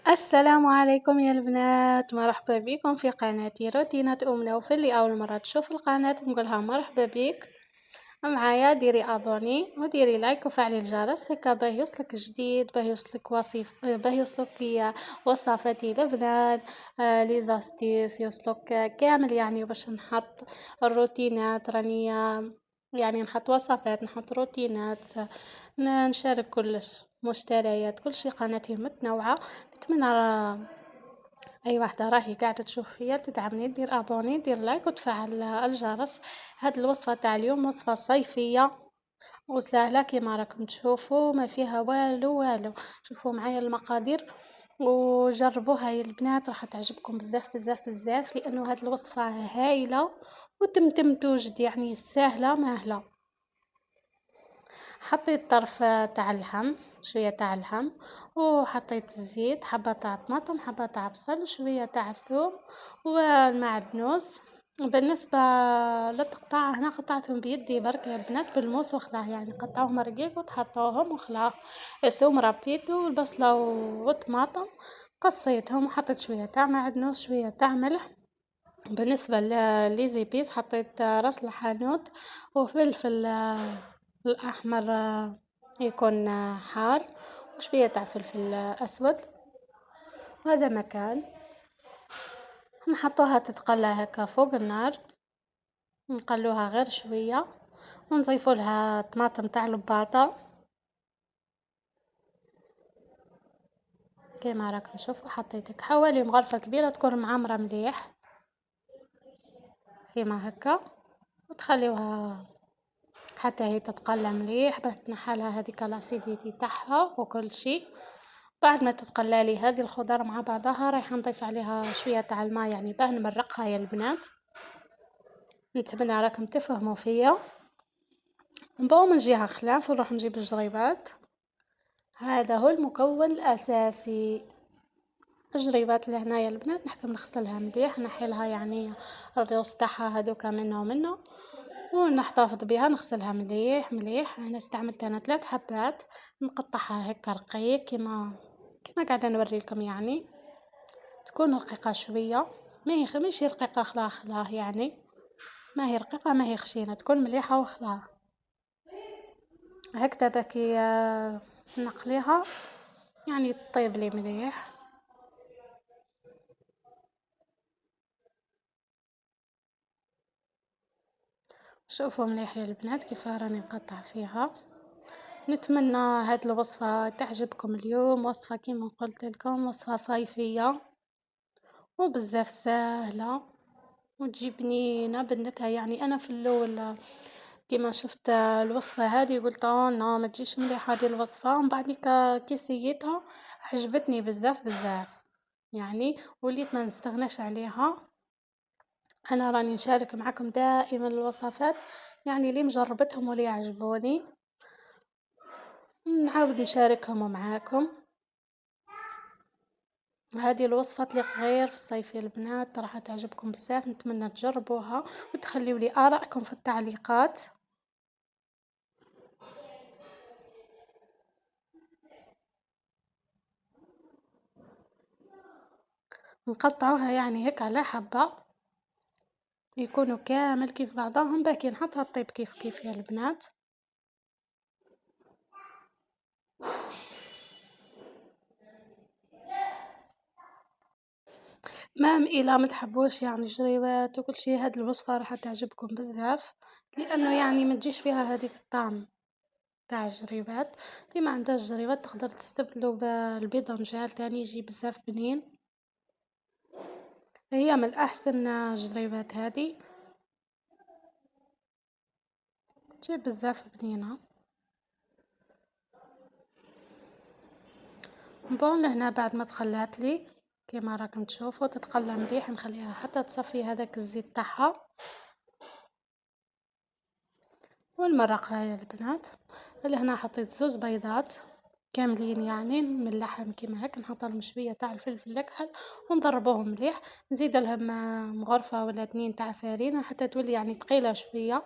السلام عليكم يا البنات، مرحبا بكم في قناتي روتينات أم نوفل. اللي أول مرة تشوف القناة نقولها مرحبا بك معايا. ديري أبوني وديري لايك وفعلي الجرس هكا باه يوصلك جديد، باه يوصلك وصفاتي لبنان. لي زاستيس يوصلك كامل يعني، باش نحط الروتينات راني يعني نحط وصفات، نحط روتينات، نشارك كلش مشتريات، كل شي. قناتي متنوعة. نتمنى اي واحدة راهي قاعدة تشوف فيا تدعمني، دير ابوني، دير لايك وتفعل الجرس. هاد الوصفة تاع اليوم وصفة صيفية وسهلة كيما راكم تشوفوا، ما فيها والو. شوفوا معايا المقادير وجربوها يا البنات، راح تعجبكم بزاف بزاف بزاف، لانه هاد الوصفة هايلة وتمتم توجد يعني سهلة ماهلة. حطيت طرف تاع اللحم، شوية تاع اللحم، وحطيت الزيت، حبة تاع طماطم، حبة تاع بصل، شوية تاع الثوم والمعدنوس. بالنسبة للتقطاع هنا قطعتهم بيدي برك يا البنات بالموس وخلاه، يعني قطعوهم رقيق وتحطوهم وخلاه. الثوم ربيته والبصلة والطماطم قصيتهم، وحطيت شوية تاع معدنوس، شوية تاع ملح. بالنسبة ليزيبيس حطيت راس الحانوت وفلفل الأحمر يكون حار، وشوية تاع فلفل أسود. وهذا مكان نحطوها تتقلى هكا فوق النار، نقلوها غير شوية، ونضيفوا لها طماطم تاع الباطة كيما راكم تشوفوا. حطيت حوالي مغرفة كبيرة تكون معمرة مليح كيما هكا، وتخليوها حتى هي تتقلى مليح باه تنحلها هذيك الاسيديتي تاعها وكل شيء. بعد ما تتقلى لي هذه الخضر مع بعضها رايحه نضيف عليها شويه تاع الماء، يعني باه نمرقها يا البنات. نتمنى راكم تفهموا فيا. نبقى من جهه خلاف ونروح نجيب الجريبات. هذا هو المكون الاساسي. الجريبات اللي هنا يا البنات نحكم نغسلها مليح، نحيلها يعني الروس تاعها هذوك منه ومنه، ونحتفظ بها نغسلها مليح مليح. انا استعملت 3 حبات، نقطعها هكا رقيق كيما قاعده نوري لكم يعني. تكون رقيقه شويه، ماشي رقيقه خلاه يعني، ما هي رقيقه ما هي خشينه، تكون مليحه وخلاه هكذا باكي. نقليها يعني تطيب لي مليح. شوفوا مليح يا البنات كيف راني نقطع فيها. نتمنى هاد الوصفة تعجبكم اليوم. وصفة كيما قلت لكم وصفة صيفية وبزاف سهلة وتجيب بنينة بنتها. يعني انا في الاول كيما شفت الوصفة هذه قلت لا ما تجيش مليحة هذه الوصفة، ومن بعد كي سيتها عجبتني بزاف بزاف يعني، وليت ما نستغناش عليها. انا راني نشارك معكم دائما الوصفات يعني اللي مجربتهم واللي عجبوني، نعاود نشاركهم معاكم. هذه الوصفة تليق غير في الصيف يا البنات، راح تعجبكم بزاف. نتمنى تجربوها وتخليوا لي آرائكم في التعليقات. نقطعوها يعني هيك على حبة، يكونوا كامل كيف بعضهم، باكي نحطها تطيب كيف كيف يا البنات. مام إلا ما تحبوش يعني جريبات وكل شيء، هاد الوصفة راح تعجبكم بزاف، لأنه يعني ما تجيش فيها هذيك الطعم تاع الجريبات. اللي ما عندهاش جريبات تقدر تستبدلوا بالبيضنجان تاني يجي بزاف بنين. هي من أحسن الجريبات هذه، تجيب بزاف بنينة. بون لهنا بعد ما تخلات لي كيما راكم تشوفوا تتقلى مليح، نخليها حتى تصفي هذاك الزيت تاعها ونمرقها يا البنات. لهنا حطيت 2 بيضات كاملين يعني من اللحم كيما هيك، نحط لهم شويه تاع الفلفل الاكحل ونضربوهم مليح. نزيد لهم مغرفه ولا 2 تاع فرينه حتى تولي يعني ثقيله شويه.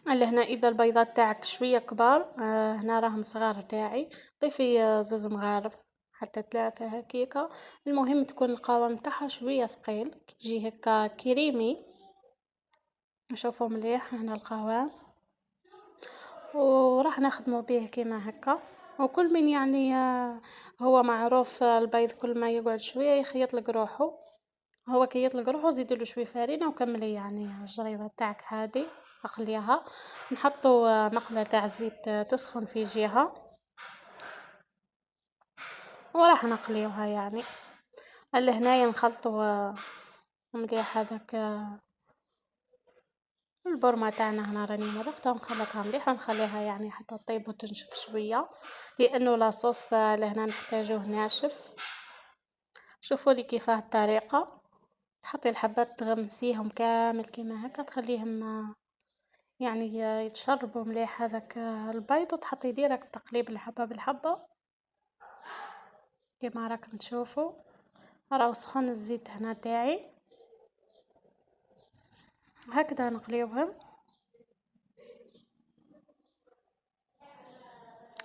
اللي هنا إذا البيضات تاعك شوية كبار هنا راهم صغار تاعي، ضيفي زوز مغارف حتى 3 هكيكة، المهم تكون القوام متاعها شوية ثقيل، كي يجي هكا كريمي، نشوفو مليح هنا القوام، وراح نخدمو بيه كيما هكا، وكل من يعني هو معروف البيض كل ما يقعد شوية يخيطلك روحو، هو كي يطلق روحو زيديلو شوية فرينة وكملي يعني الجريبة تاعك هادي، اقليها، نحطو مقلة تاع زيت تسخن في جهة، وراح نقليوها يعني، اللي هنايا نخلطو مليح هذاك البرمة تاعنا هنا راني مرقتها ونخلطها مليح ونخليها يعني حتى تطيب وتنشف شوية، لأنه لاصوص لهنا نحتاجوه ناشف، شوفولي كيفاه الطريقة، تحطي الحبات تغمسيهم كامل كيما هكا تخليهم يعني يتشربوا مليح هذاك البيض وتحطي ديرك تقليب الحبة بالحبة كيما راكم تشوفوا، راهو سخن الزيت هنا تاعي، هكذا نقليوهم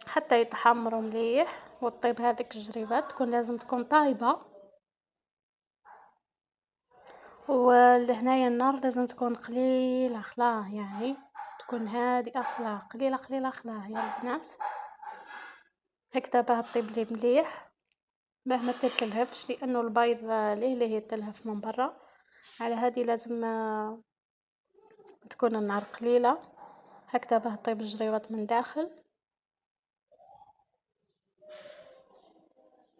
حتى يتحمروا مليح وتطيب هذيك الجريبات تكون لازم تكون طايبة، ولهنايا النار لازم تكون قليلة خلاه يعني تكون هادئة خلاه قليلة قليلة خلاه يا البنات، هكذا باه تطيب لي مليح باه ما تتلهفش لأنه البيض ليه يتلهف من برا، على هذه لازم تكون النار قليلة هكذا باه تطيب الجريوات من داخل،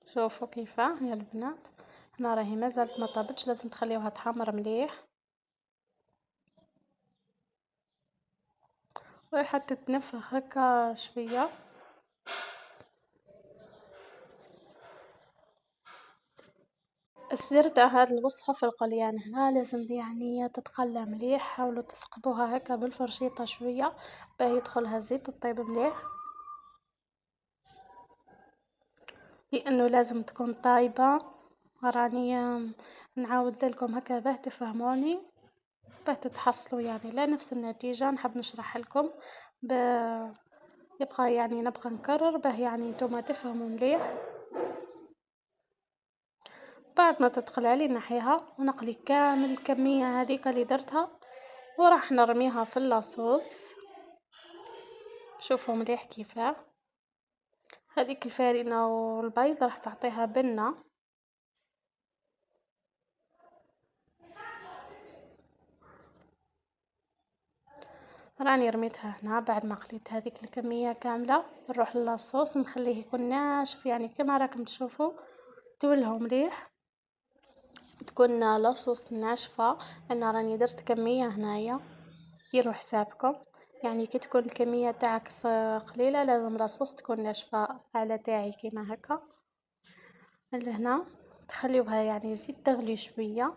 شوفوا كيفاه يا البنات، هنا راهي مازالت ما طابتش لازم تخليوها تحمر مليح رايحة تتنفخ هكا شوية، السر تاع هاد الوصفة في القليان هنا لازم يعني تتقلى مليح، حاولوا تثقبوها هكا بالفرشيطة شوية باه يدخلها زيت وتطيب مليح، لأنه لازم تكون طايبة، راني نعاود لكم هكا باه تفهموني باه تتحصلوا يعني لا نفس النتيجة نحب نشرح لكم يبقى يعني نبقى نكرر باه يعني نتوما تفهموا مليح، بعد ما تتقلالي نحيها ونقلي كامل الكمية هذيك اللي درتها وراح نرميها في اللاصوص، شوفوا مليح كيفاه هذيك الفارينة والبيض راح تعطيها بنة، راني رميتها هنا بعد ما قليت هذيك الكمية كاملة، نروح للاصوص نخليه يكون ناشف يعني كما راكم تشوفوا تولهوا مليح تكون لاصوص ناشفة، انا راني درت كمية هنايا ديروا حسابكم، يعني كي تكون الكمية تاعك قليلة لازم لاصوص تكون ناشفة على تاعي كيما هكا، لهنا تخليوها يعني زيد تغلي شوية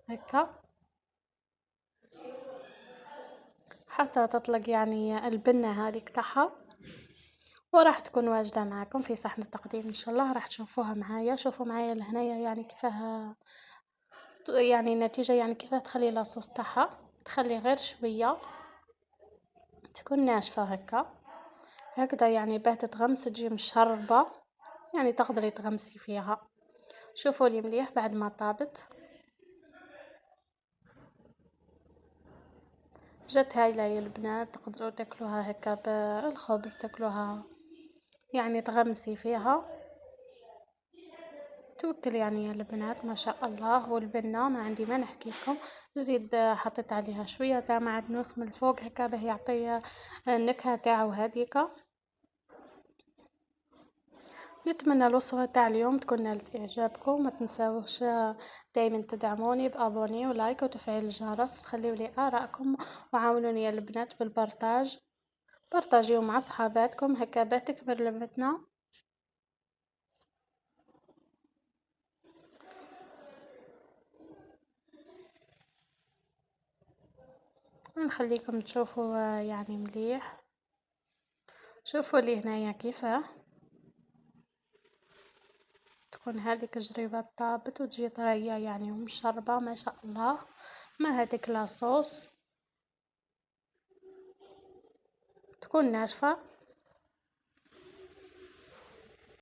هكا حتى تطلق يعني البنة هذيك تاعها، وراح تكون واجدة معكم في صحن التقديم ان شاء الله راح تشوفوها معايا، شوفوا معايا لهنايا يعني كيفاه يعني النتيجة يعني كيفاه تخلي لاصوص تاعها، تخلي غير شوية تكون ناشفة هكا، هكذا يعني باه تتغمس تجي مشربة يعني تقدري تغمسي فيها، شوفوا لي مليح بعد ما طابت جات هايلة يا البنات، تقدروا تاكلوها هكا بالخبز تاكلوها يعني تغمسي فيها توكل يعني يا البنات ما شاء الله، والبنة ما عندي ما نحكي لكم، زيد حطيت عليها شوية تاع معدنوس من الفوق هكا باه يعطي النكهة تاعو هاديكا، نتمنى الوصفة تاع اليوم تكون نالت اعجابكم، ما تنساوش دايما تدعموني بابوني ولايك وتفعيل الجرس، تخليوا لي ارائكم وعاونوني يا البنات بالبرتاج، بارطاجيو مع صحاباتكم هكا باه تكبر لمتنا، نخليكم تشوفوا يعني مليح، شوفوا لي هنايا كيفاه تكون هذيك الجريبة طابت وتجي طرية يعني ومشربة ما شاء الله، ما هذيك لاصوص تكون ناشفة